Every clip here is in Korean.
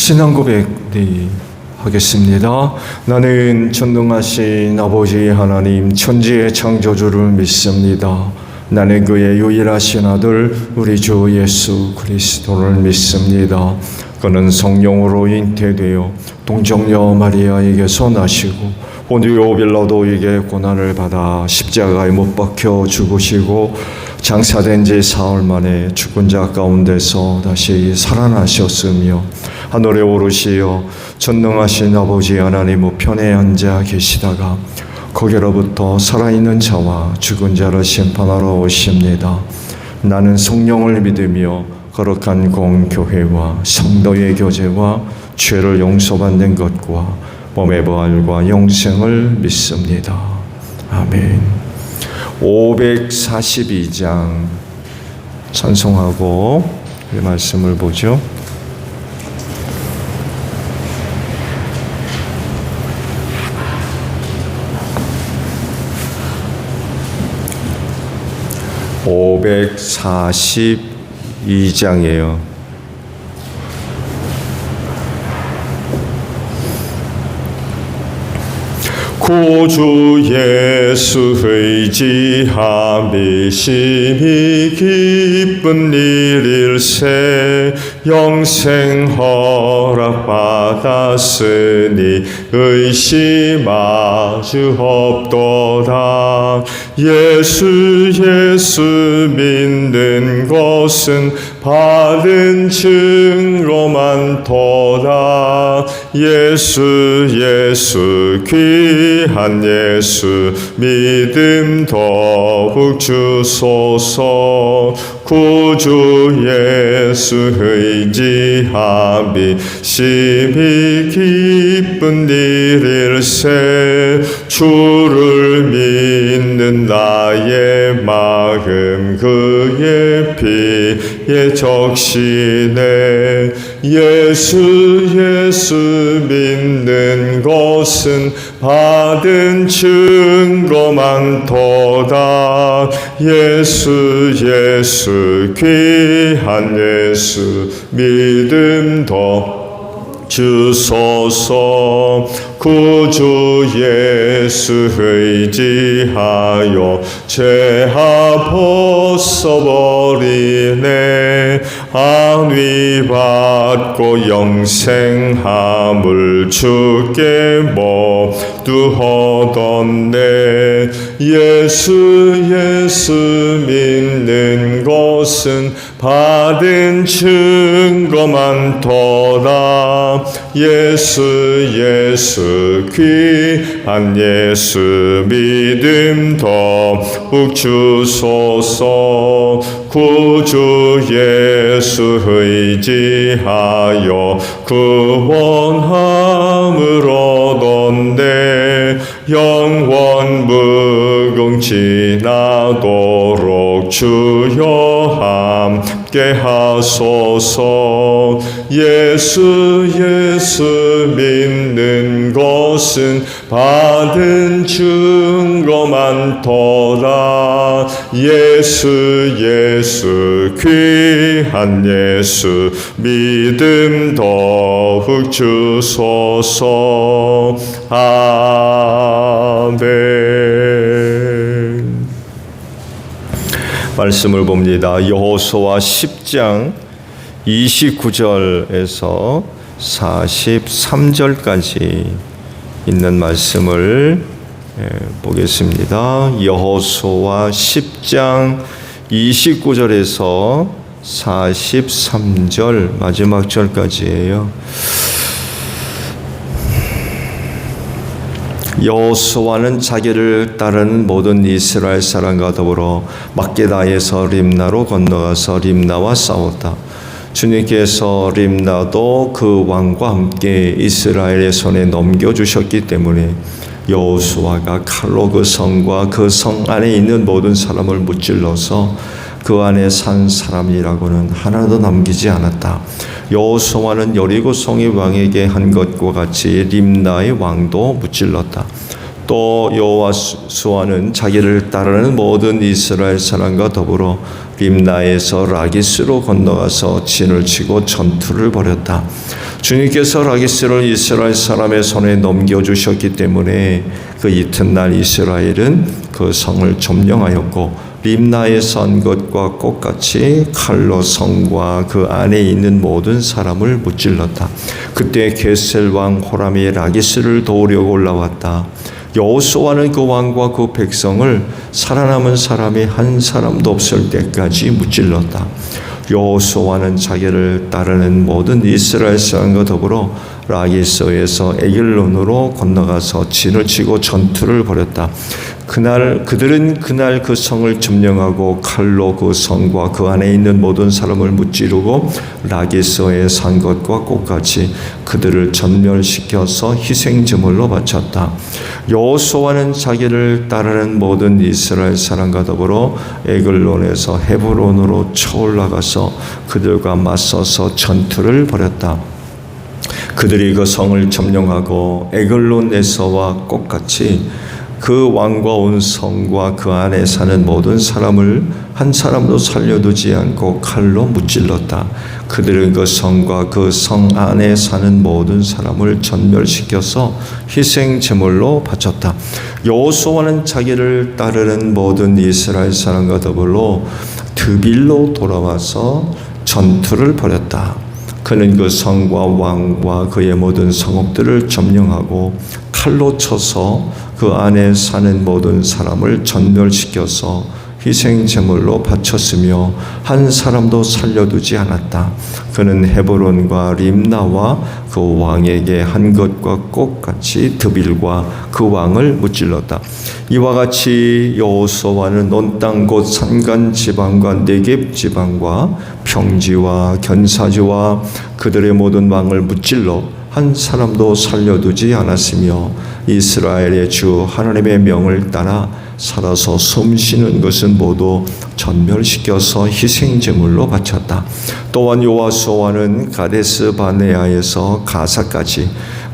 신앙 고백 하겠습니다. 나는 전능하신 아버지 하나님 천지의 창조주를 믿습니다. 나는 그의 유일하신 아들 우리 주 예수 그리스도를 믿습니다. 그는 성령으로 잉태되어 동정녀 마리아에게서 나시고 본디오 빌라도에게 고난을 받아 십자가에 못 박혀 죽으시고 장사된 지 사흘 만에 죽은 자 가운데서 다시 살아나셨으며 하늘에 오르시어 전능하신 아버지 하나님 우편에 앉아 계시다가 거기로부터 살아있는 자와 죽은 자를 심판하러 오십니다. 나는 성령을 믿으며 거룩한 공교회와 성도의 교제와 죄를 용서받는 것과 몸의 부활과 영생을 믿습니다. 아멘. 542장 찬송하고 이 말씀을 보죠. (542장이에요) 구주 예수 의지함이 심히 기쁜 일일세 영생 허락받았으니 의심하주 없도다. 예수 믿는 것은 받은 증거만 도다. 예수 귀한 예수 믿음 더욱 주소서. 구주 예수 의지함이 심히 기쁜 일일세 주를 믿는 나의 마음 그의 피에 적시네. 예수 믿는 것은 받은 증거만 도다. 예수 귀한 예수 믿음 더 주소서. 구주 예수 의지하여 죄하 벗어버리네. 안위 받고 영생함을 주께 모두 얻었네. 예수 믿는 것은 받은 증거만 도다. 예수 귀한 예수 믿음 더욱 주소서. 구주 예수 의지하여 구원함을 얻었네. 영원 무궁지나도록 주여 함께 하소서. 예수 믿는 것은 받은 증거만 도다. 예수 귀한 예수 믿음 더욱 주소서. 아멘. 말씀을 봅니다. 여호수아 10장 29절에서 43절까지 있는 말씀을 보겠습니다. 여호수아 10장 29절에서 43절 마지막 절까지예요. 여호수아는 자기를 따르는 모든 이스라엘 사람과 더불어 막게다에서 림나로 건너가서 림나와 싸웠다. 주님께서 림나도 그 왕과 함께 이스라엘의 손에 넘겨주셨기 때문에 여호수아가 칼로 그 성과 그 성 안에 있는 모든 사람을 무찔러서 그 안에 산 사람이라고는 하나도 남기지 않았다. 여호수아는 여리고 성의 왕에게 한 것과 같이 림나의 왕도 무찔렀다. 또 여호수아는 자기를 따르는 모든 이스라엘 사람과 더불어 림나에서 라기스로 건너가서 진을 치고 전투를 벌였다. 주님께서 라기스를 이스라엘 사람의 손에 넘겨주셨기 때문에 그 이튿날 이스라엘은 그 성을 점령하였고 림나에 선 것과 똑같이 칼로 성과 그 안에 있는 모든 사람을 무찔렀다. 그때 게셀 왕 호람이 라기스를 도우려고 올라왔다. 여호수아는 그 왕과 그 백성을 살아남은 사람이 한 사람도 없을 때까지 무찔렀다. 여호수아는 자기를 따르는 모든 이스라엘 사람과 더불어 라기스에서 에글론으로 건너가서 진을 치고 전투를 벌였다. 그들은 그날 그 성을 점령하고 칼로 그 성과 그 안에 있는 모든 사람을 무찌르고 라기스에 산 것과 똑같이 그들을 전멸시켜서 희생제물로 바쳤다. 여호수아는 자기를 따르는 모든 이스라엘 사람과 더불어 에글론에서 헤브론으로 쳐올라가서 그들과 맞서서 전투를 벌였다. 그들이 그 성을 점령하고 에글론에서와 똑같이 그 왕과 온 성과 그 안에 사는 모든 사람을 한 사람도 살려두지 않고 칼로 무찔렀다. 그들은 그 성과 그 성 안에 사는 모든 사람을 전멸시켜서 희생 제물로 바쳤다. 여호수아는 자기를 따르는 모든 이스라엘 사람과 더불어 드빌로 돌아와서 전투를 벌였다. 그는 그 성과 왕과 그의 모든 성읍들을 점령하고 칼로 쳐서 그 안에 사는 모든 사람을 전멸시켜서 희생제물로 바쳤으며 한 사람도 살려두지 않았다. 그는 헤브론과 림나와 그 왕에게 한 것과 똑같이 드빌과 그 왕을 무찔렀다. 이와 같이 여호수아는 온 땅 곧 산간 지방과 네겝 지방과 평지와 견사지와 그들의 모든 왕을 무찔러 한 사람도 살려두지 않았으며 이스라엘의 주 하나님의 명을 따라 살아서 숨쉬는 것은 모두 전멸시켜서 희생제물로 바쳤다. 또한 여호수아는 가데스 바네아에서 가사까지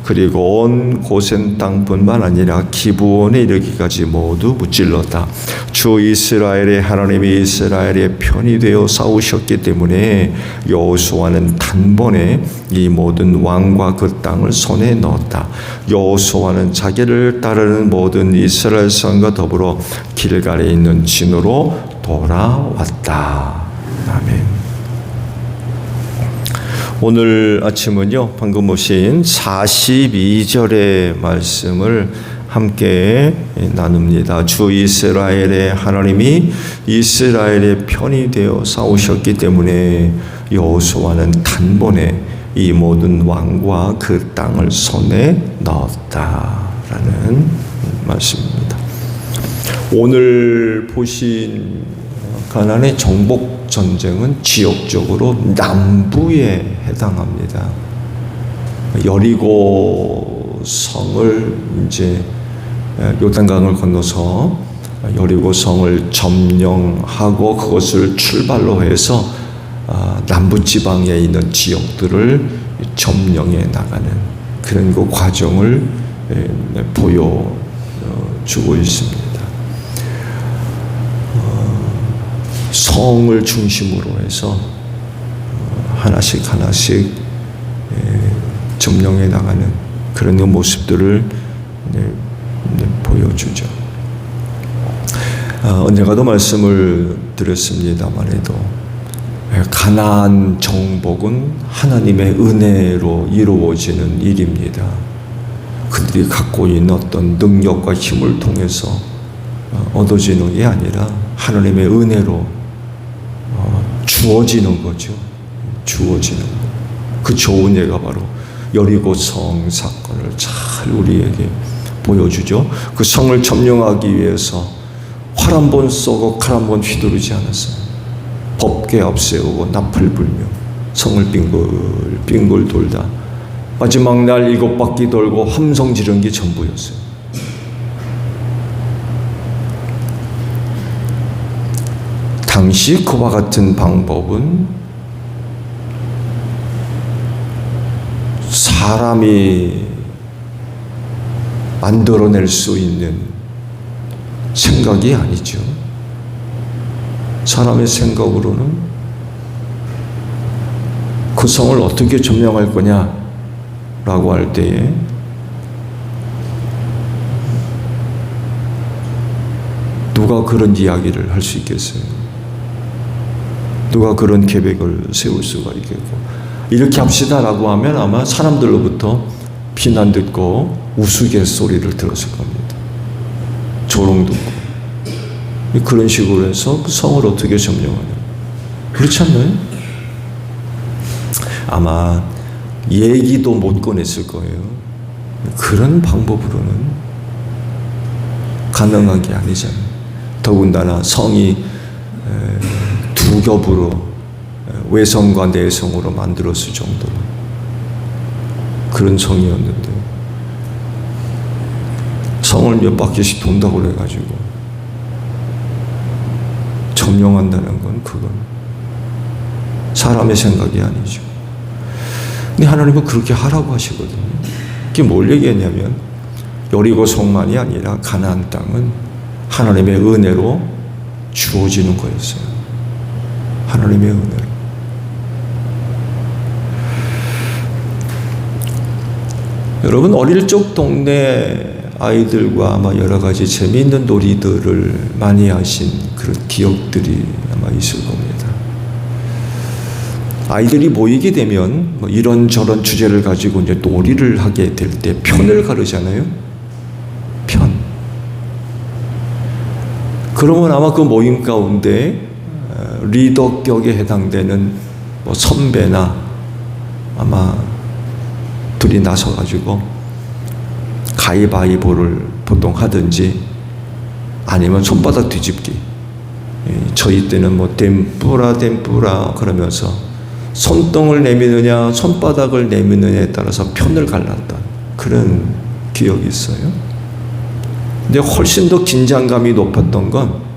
그리고 온 고센 땅뿐만 아니라 기브온에 이르기까지 모두 무찔렀다. 주 이스라엘의 하나님이 이스라엘의 편이 되어 싸우셨기 때문에 여호수아는 단번에 이 모든 왕과 그 땅을 손에 넣었다. 여호수아는 자기를 따르는 모든 이스라엘 사람과 더불어 길갈에 있는 진으로 돌아왔다. 아멘. 오늘 아침은요, 방금 보신 42절의 말씀을 함께 나눕니다. 주 이스라엘의 하나님이 이스라엘의 편이 되어 싸우셨기 때문에 여호수아는 단번에 이 모든 왕과 그 땅을 손에 넣었다라는 말씀입니다. 오늘 보신 가나안의 정복 전쟁은 지역적으로 남부에 해당합니다. 여리고 성을 이제 요단강을 건너서 여리고 성을 점령하고 그것을 출발로 해서 남부 지방에 있는 지역들을 점령해 나가는 그런 그 과정을 보여주고 있습니다. 성을 중심으로 해서 하나씩 점령해 나가는 그런 모습들을 보여주죠. 언젠가도 말씀을 드렸습니다만 해도 가나안 정복은 하나님의 은혜로 이루어지는 일입니다. 그들이 갖고 있는 어떤 능력과 힘을 통해서 얻어지는 게 아니라 하나님의 은혜로 주어지는 거죠. 주어지는 거. 그 좋은 예가 바로 여리고 성 사건을 잘 우리에게 보여주죠. 그 성을 점령하기 위해서 활 한 번 쏘고 칼 한 번 휘두르지 않았어요. 법궤 앞세우고 나팔 불며 성을 빙글 돌다 마지막 날 7바퀴 돌고 함성 지른 게 전부였어요. 당시 그와 같은 방법은 사람이 만들어낼 수 있는 생각이 아니죠. 사람의 생각으로는 그 성을 어떻게 점령할 거냐 라고 할 때에 누가 그런 이야기를 할 수 있겠어요? 누가 그런 계획을 세울 수가 있겠고, 이렇게 합시다라고 하면 아마 사람들로부터 비난 듣고 우스갯소리를 들었을 겁니다. 조롱 듣고. 그런 식으로 해서 그 성을 어떻게 점령하냐. 그렇지 않나요? 아마 얘기도 못 꺼냈을 거예요. 그런 방법으로는 가능한 게 아니잖아요. 더군다나 성이 두 겹으로 외성과 내성으로 만들었을 정도로 그런 성이었는데, 성을 몇 바퀴씩 돈다고 그래가지고 점령한다는 건 그건 사람의 생각이 아니죠. 근데 하나님은 그렇게 하라고 하시거든요. 그게 뭘 얘기했냐면 여리고 성만이 아니라 가나안 땅은 하나님의 은혜로 주어지는 거였어요. 하나님의 은혜로. 여러분, 어릴 적 동네 아이들과 아마 여러 가지 재미있는 놀이들을 많이 하신 그런 기억들이 아마 있을 겁니다. 아이들이 모이게 되면 뭐 이런저런 주제를 가지고 이제 놀이를 하게 될 때 편을 가르잖아요. 편. 그러면 아마 그 모임 가운데 리더격에 해당되는 뭐 선배나 아마 둘이 나서가지고 가위바위보를 보통 하든지 아니면 손바닥 뒤집기. 저희 때는 뭐 댐뿌라 그러면서 손등을 내미느냐 손바닥을 내미느냐에 따라서 편을 갈랐던 그런 기억이 있어요. 근데 훨씬 더 긴장감이 높았던 건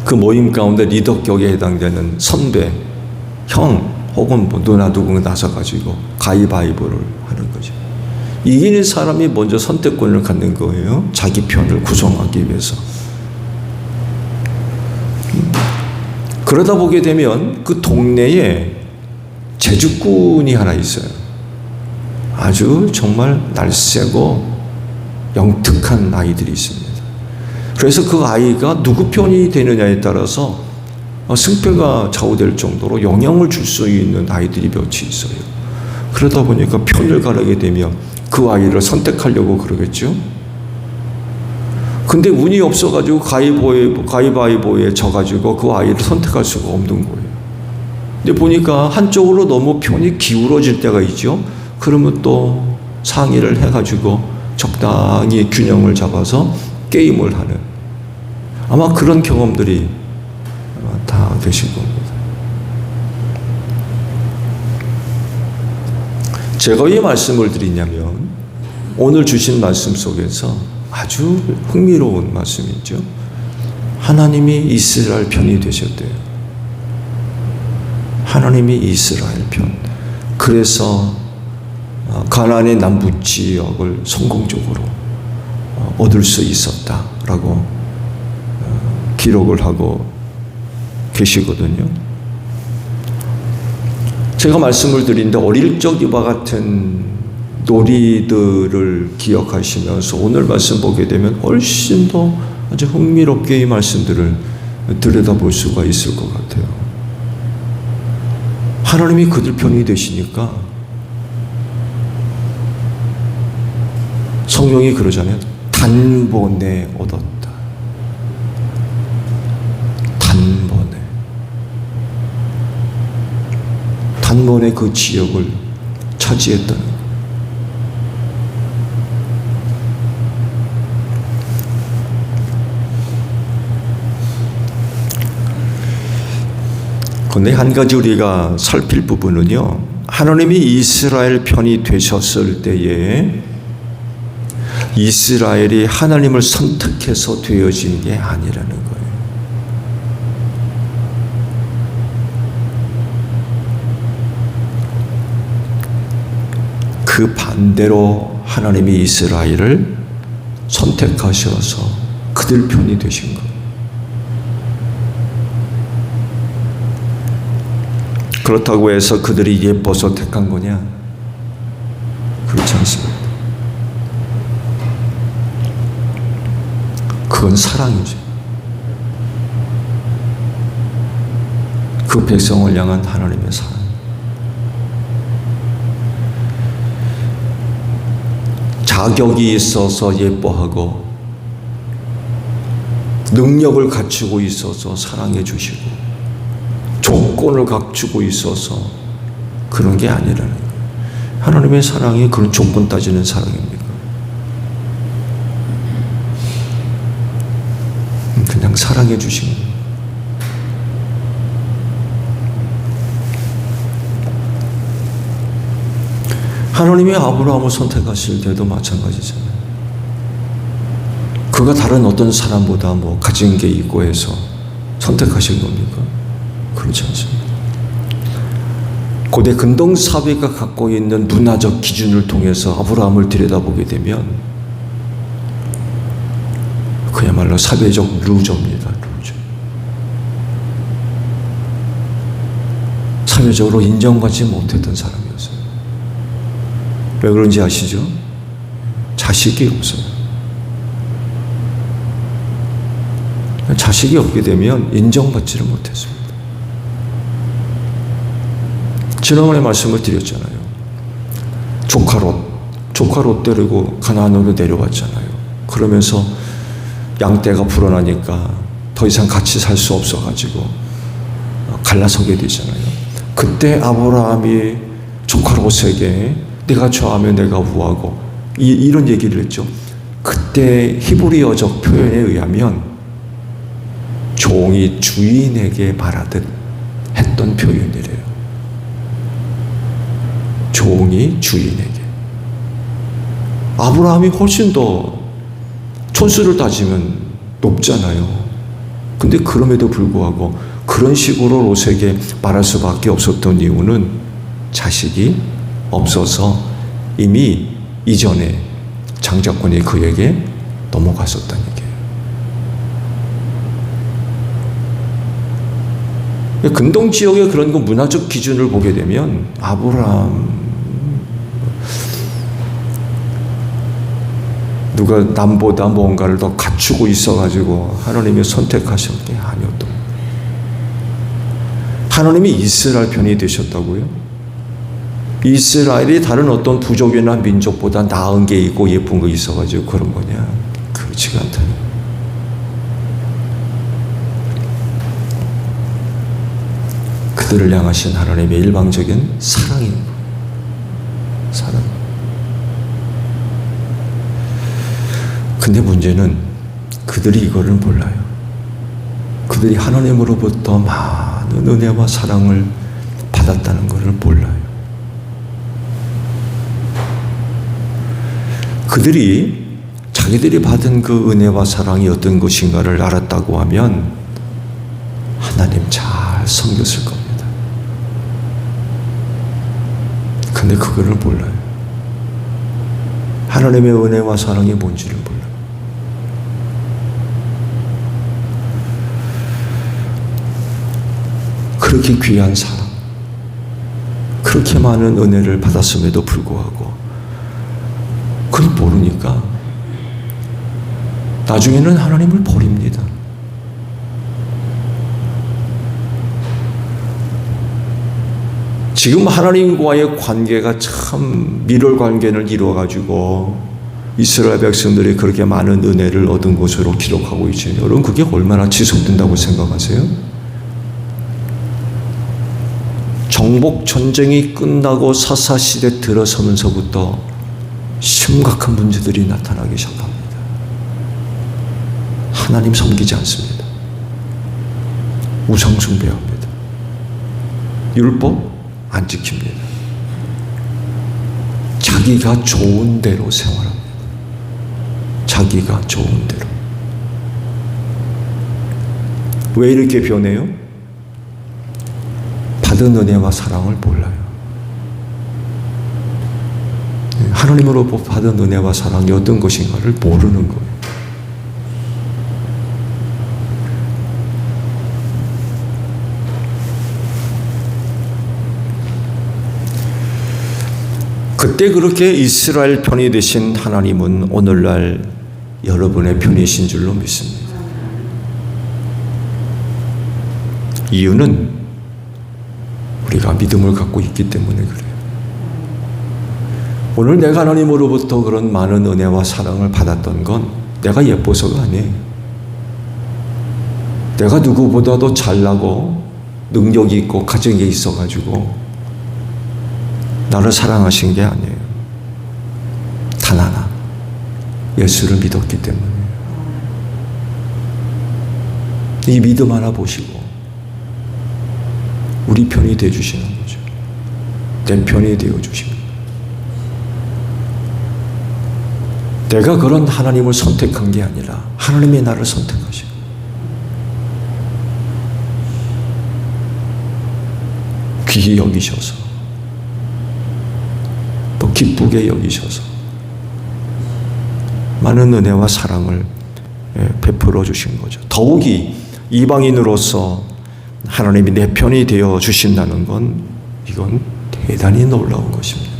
그 모임 가운데 리더격에 해당되는 선배, 형 혹은 뭐 누나 누구 나서가지고 가위바위보를 하는 거죠. 이기는 사람이 먼저 선택권을 갖는 거예요. 자기 편을 구성하기 위해서. 그러다 보게 되면 그 동네에 제주꾼이 하나 있어요. 아주 정말 날쌔고 영특한 아이들이 있습니다. 그래서 그 아이가 누구 편이 되느냐에 따라서 승패가 좌우될 정도로 영향을 줄 수 있는 아이들이 몇이 있어요. 그러다 보니까 편을 가르게 되면 그 아이를 선택하려고 그러겠죠. 근데 운이 없어가지고 가위바위보에 져가지고 그 아이를 선택할 수가 없는 거예요. 근데 보니까 한쪽으로 너무 편이 기울어질 때가 있죠. 그러면 또 상의를 해가지고 적당히 균형을 잡아서 게임을 하는, 아마 그런 경험들이 아마 다 계실 겁니다. 제가 왜 말씀을 드리냐면 오늘 주신 말씀 속에서 아주 흥미로운 말씀이죠. 하나님이 이스라엘 편이 되셨대요. 하나님이 이스라엘 편. 그래서 가나안의 남부 지역을 성공적으로 얻을 수 있었다라고 기록을 하고 계시거든요. 제가 말씀을 드린데 어릴 적 이와 같은 놀이들을 기억하시면서 오늘 말씀 보게 되면 훨씬 더 아주 흥미롭게 이 말씀들을 들여다볼 수가 있을 것 같아요. 하나님이 그들 편이 되시니까 성경이 그러잖아요. 단번에 얻었다. 단번에 그 지역을 차지했다는 거예요. 그런데 한 가지 우리가 살필 부분은요, 하나님이 이스라엘 편이 되셨을 때에 이스라엘이 하나님을 선택해서 되어진 게 아니라는 거예요. 그 반대로 하나님이 이스라엘을 선택하셔서 그들 편이 되신 거예요. 그렇다고 해서 그들이 예뻐서 택한 거냐? 그렇지 않습니다. 그건 사랑이죠. 그 백성을 향한 하나님의 사랑. 자격이 있어서 예뻐하고 능력을 갖추고 있어서 사랑해 주시고 조건을 갖추고 있어서 그런 게 아니라는 거예요. 하나님의 사랑이 그런 조건 따지는 사랑입니까? 그냥 사랑해 주신 거예요. 하나님이 아브라함을 선택하실 때도 마찬가지잖아요. 그가 다른 어떤 사람보다 뭐 가진 게 있고 해서 선택하신 겁니까? 그렇지 않습니다. 고대 근동 사회가 갖고 있는 문화적 기준을 통해서 아브라함을 들여다보게 되면 그야말로 사회적 루저입니다. 루저. 사회적으로 인정받지 못했던 사람이었어요. 왜 그런지 아시죠? 자식이 없어요. 자식이 없게 되면 인정받지를 못했습니다. 지난번에 말씀을 드렸잖아요. 조카 롯 데리고 가나안으로 내려왔잖아요. 그러면서 양떼가 불어나니까 더 이상 같이 살 수 없어가지고 갈라서게 되잖아요. 그때 아브라함이 조카 롯에게 내가 좌하면 내가 우하고 이런 얘기를 했죠. 그때 히브리어적 표현에 의하면 종이 주인에게 말하듯 했던 표현이래요. 종이 주인에게. 아브라함이 훨씬 더 촌수를 따지면 높잖아요. 근데 그럼에도 불구하고 그런 식으로 롯에게 말할 수밖에 없었던 이유는 자식이 없어서 이미 이전에 장자권이 그에게 넘어갔었다는 얘기예요. 근동 지역의 그런 그 문화적 기준을 보게 되면 아브라함 누가 남보다 뭔가를 더 갖추고 있어가지고 하나님이 선택하신 게 아니었던. 하나님이 이스라엘 편이 되셨다고요? 이스라엘이 다른 어떤 부족이나 민족보다 나은 게 있고 예쁜 거 있어가지고 그런 거냐? 그렇지가 않다. 그들을 향하신 하나님의 일방적인 사랑인 거예요. 사랑. 근데 문제는 그들이 이거를 몰라요. 그들이 하나님으로부터 많은 은혜와 사랑을 받았다는 것을 몰라요. 그들이 자기들이 받은 그 은혜와 사랑이 어떤 것인가를 알았다고 하면 하나님 잘 섬겼을 겁니다. 근데 그거를 몰라요. 하나님의 은혜와 사랑이 뭔지를 몰라요. 그렇게 귀한 사랑, 그렇게 많은 은혜를 받았음에도 불구하고 그걸 모르니까 나중에는 하나님을 버립니다. 지금 하나님과의 관계가 참 밀월 관계를 이루어가지고 이스라엘 백성들이 그렇게 많은 은혜를 얻은 것으로 기록하고 있죠. 여러분 그게 얼마나 지속된다고 생각하세요? 정복 전쟁이 끝나고 사사시대 들어서면서부터 심각한 문제들이 나타나기 시작합니다. 하나님 섬기지 않습니다. 우상 숭배합니다. 율법 안 지킵니다. 자기가 좋은 대로 생활합니다. 자기가 좋은 대로. 왜 이렇게 변해요? 받은 은혜와 사랑을 몰라요. 하나님으로부터 받은 은혜와 사랑이 어떤 것인가를 모르는 거예요. 그때 그렇게 이스라엘 편이 되신 하나님은 오늘날 여러분의 편이신 줄로 믿습니다. 이유는 우리가 믿음을 갖고 있기 때문에 그래요. 오늘 내가 하나님으로부터 그런 많은 은혜와 사랑을 받았던 건 내가 예뻐서가 아니에요. 내가 누구보다도 잘나고 능력이 있고 가정이 있어가지고 나를 사랑하신 게 아니에요. 단 하나, 예수를 믿었기 때문에. 이 믿음 하나 보시고 우리 편이 되어주시는 거죠. 내 편이 되어주십니다. 내가 그런 하나님을 선택한 게 아니라 하나님이 나를 선택하시고 귀히 여기셔서 또 기쁘게 여기셔서 많은 은혜와 사랑을 베풀어 주신 거죠. 더욱이 이방인으로서 하나님이 내 편이 되어 주신다는 건 이건 대단히 놀라운 것입니다.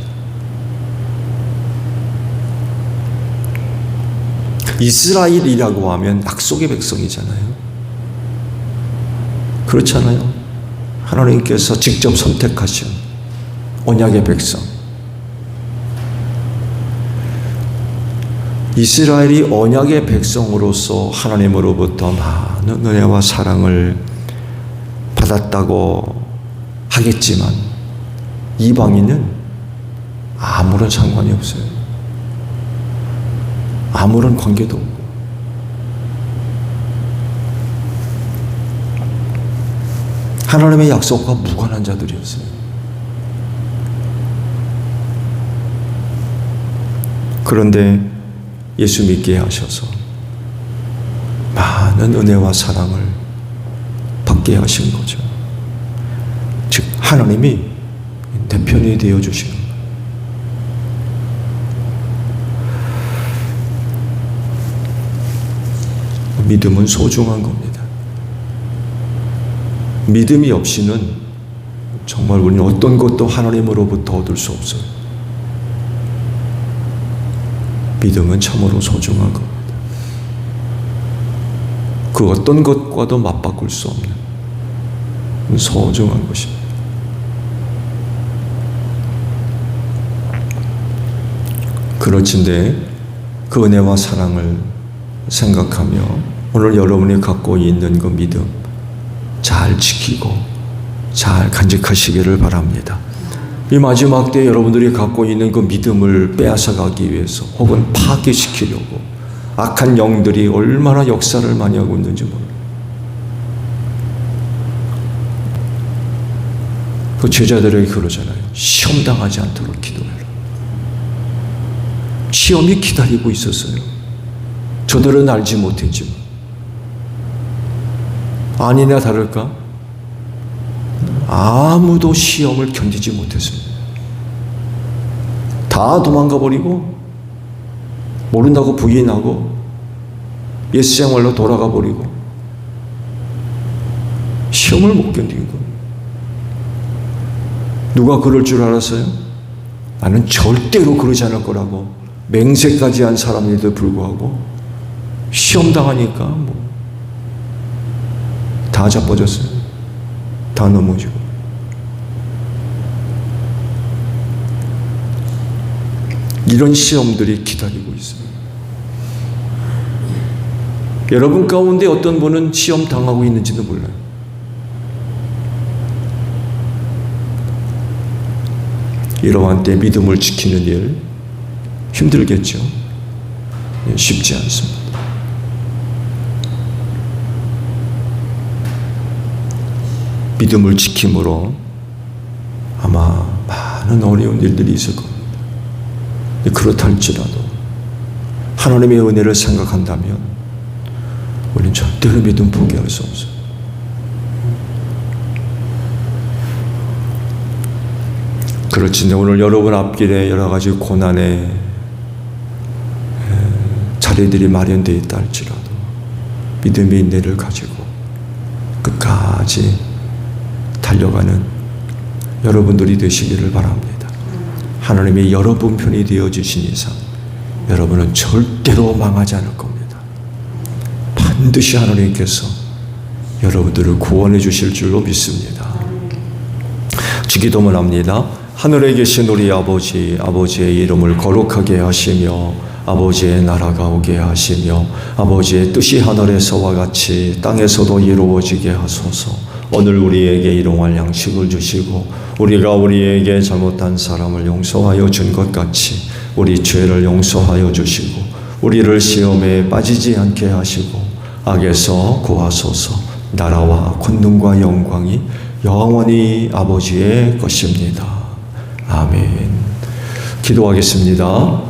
이스라엘이라고 하면 약속의 백성이잖아요. 그렇잖아요. 하나님께서 직접 선택하신 언약의 백성. 이스라엘이 언약의 백성으로서 하나님으로부터 많은 은혜와 사랑을 받았다고 하겠지만 이방인은 아무런 상관이 없어요. 아무런 관계도 없고. 하나님의 약속과 무관한 자들이었어요. 그런데 예수 믿게 하셔서 많은 은혜와 사랑을 받게 하신 거죠. 즉 하나님이 내 편이 되어 주시는 거예요. 믿음은 소중한 겁니다. 믿음이 없이는 정말 우리는 어떤 것도 하나님으로부터 얻을 수 없어요. 믿음은 참으로 소중한 겁니다. 그 어떤 것과도 맞바꿀 수 없는 소중한 것입니다. 그렇진데 그 은혜와 사랑을 생각하며 오늘 여러분이 갖고 있는 그 믿음 잘 지키고 잘 간직하시기를 바랍니다. 이 마지막 때 여러분들이 갖고 있는 그 믿음을 빼앗아가기 위해서 혹은 파괴시키려고 악한 영들이 얼마나 역사를 많이 하고 있는지 몰라요. 그 제자들에게 그러잖아요. 시험 당하지 않도록 기도해라. 시험이 기다리고 있었어요. 저들은 알지 못했지만 아니나 다를까 아무도 시험을 견디지 못했습니다. 다 도망가 버리고 모른다고 부인하고 옛 생활로 돌아가 버리고 시험을 못 견딘 거예요. 누가 그럴 줄 알았어요? 나는 절대로 그러지 않을 거라고 맹세까지 한 사람인데도 불구하고 시험 당하니까 다 자빠졌어요. 다 넘어지고. 이런 시험들이 기다리고 있습니다. 여러분 가운데 어떤 분은 시험 당하고 있는지도 몰라요. 이러한 때 믿음을 지키는 일 힘들겠죠. 쉽지 않습니다. 믿음을 지킴으로 아마 많은 어려운 일들이 있을 겁니다. 그렇다 할지라도 하나님의 은혜를 생각한다면 우리는 절대로 믿음 포기할 수 없어요. 그렇지, 오늘 여러분 앞길에 여러 가지 고난의 자리들이 마련되어 있다 할지라도 믿음의 인내를 가지고 끝까지 달려가는 여러분들이 되시기를 바랍니다. 하나님이 여러분 편이 되어주신 이상 여러분은 절대로 망하지 않을 겁니다. 반드시 하나님께서 여러분들을 구원해 주실 줄로 믿습니다. 기도만 합니다. 하늘에 계신 우리 아버지, 아버지의 이름을 거룩하게 하시며 아버지의 나라가 오게 하시며 아버지의 뜻이 하늘에서와 같이 땅에서도 이루어지게 하소서. 오늘 우리에게 일용할 양식을 주시고 우리가 우리에게 잘못한 사람을 용서하여 준 것 같이 우리 죄를 용서하여 주시고 우리를 시험에 빠지지 않게 하시고 악에서 구하소서. 나라와 권능과 영광이 영원히 아버지의 것입니다. 아멘. 기도하겠습니다.